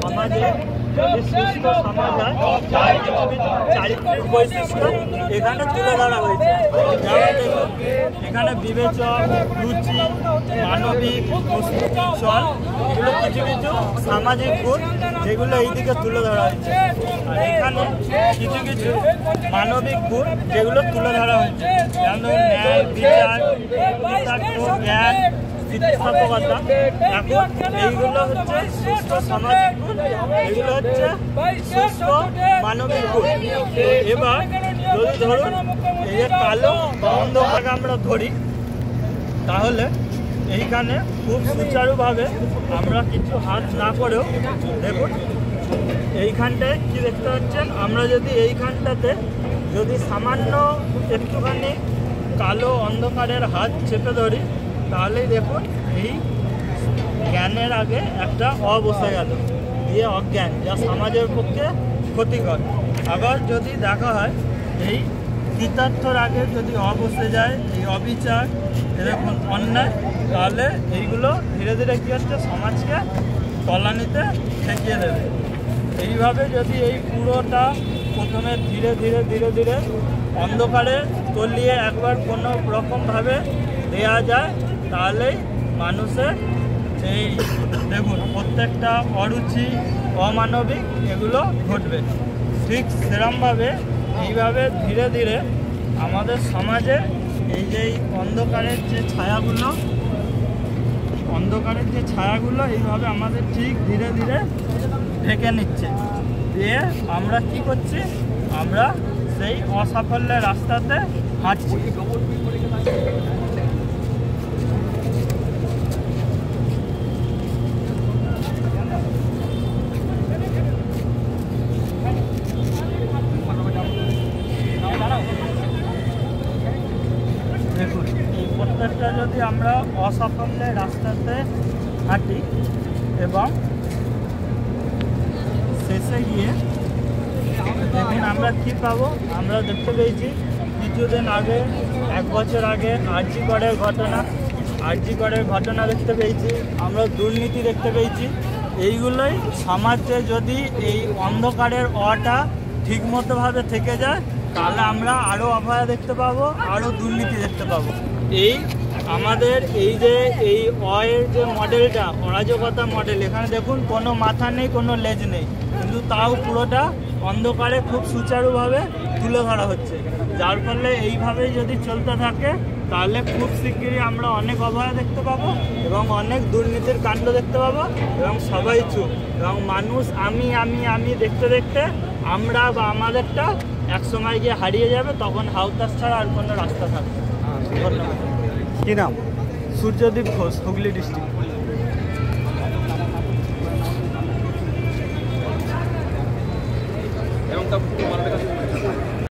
সমাজে সুস্থ সমাজ হয় চারিত্রিক বৈশিষ্ট্য এখানে তুলে ধরা হয়েছে। এখানে বিবেচন, রুচি, মানবিক, চল এগুলো কিছু কিছু সামাজিক গুণ যেগুলো এইদিকে তুলে ধরা হয়েছে। আর এখানে কিছু কিছু মানবিক গুণ যেগুলো তুলে ধরা হয়েছে, যেমন ন্যায়, বিচার, জ্ঞান, স্থিতিস্থাপকতা। এখন এইগুলো হচ্ছে সুস্থ সামাজিক গুণ, এগুলো হচ্ছে সুস্থ মানবিক গুণ। এবার যদি ধরুন এই যে কালো অন্ধকারকে আমরা ধরি, তাহলে এইখানে খুব সুচারুভাবে আমরা কিছু হাত না করেও দেখুন এইখানটায় কি দেখতে পাচ্ছেন, আমরা যদি এইখানটাতে যদি সামান্য একটুখানি কালো অন্ধকারের হাত চেপে ধরি, তাহলেই দেখুন এই জ্ঞানের আগে একটা বসে গেল, দিয়ে অজ্ঞান, যা সমাজের পক্ষে ক্ষতিকর। আবার যদি দেখা হয় এই কৃতার্থর আগে যদি বসে যায়, এই অবিচার, এরকম অন্যায়, তাহলে এইগুলো ধীরে ধীরে কী হচ্ছে, সমাজকে তলানিতে ঠেকিয়ে দেবে। এইভাবে যদি এই পুরোটা প্রথমে ধীরে ধীরে ধীরে ধীরে অন্ধকারে তলিয়ে একবার কোনো রকমভাবে দেয়া যায়, তাহলেই মানুষের এই দেখুন প্রত্যেকটা অরুচি, অমানবিক এগুলো ঘটবে। ঠিক সেরকমভাবে এইভাবে ধীরে ধীরে আমাদের সমাজে এই যে অন্ধকারের যে ছায়াগুলো এইভাবে আমাদের ঠিক ধীরে ধীরে ঢেকে নিচ্ছে। দিয়ে আমরা কি করছি, আমরা সেই অসাফল্যের রাস্তাতে হাঁটছি। দেখুন এই প্রত্যেকটা যদি আমরা অসাফল্যের রাস্তাতে হাঁটি এবং শেষে গিয়ে দেখুন আমরা কী পাবো, আমরা দেখতে পেয়েছি কিছুদিন আগে, 1 বছর আগে আরজি করের ঘটনা দেখতে পেয়েছি, আমরা দুর্নীতি দেখতে পেয়েছি। এইগুলোই সমাজে যদি এই অন্ধকারের ঠিকমতোভাবে থেকে যায়, তাহলে আমরা আরও অভয়া দেখতে পাবো, আরও দুর্নীতি দেখতে পাবো। এই আমাদের এই যে এর যে মডেলটা, অরাজকতা মডেল, এখানে দেখুন কোনো মাথা নেই, কোনো লেজ নেই, কিন্তু তাও পুরোটা অন্ধকারে খুব সুচারুভাবে তুলে ধরা হচ্ছে। যার ফলে এইভাবেই যদি চলতে থাকে, তাহলে খুব শিগগিরই আমরা অনেক অভয়া দেখতে পাবো এবং অনেক দুর্নীতির কাণ্ড দেখতে পাবো, এবং সবাই চুপ, এবং মানুষ আমি আমি আমি দেখতে দেখতে আমরা বা আমাদেরটা একসময় গিয়ে হারিয়ে যাবে, তখন হাউতাস ছাড়া আর কোনো রাস্তা থাকবে। ধন্যবাদ। কী নাম? সূর্যদীপ ঘোষ, হুগলি ডিস্ট্রিক্ট। এবং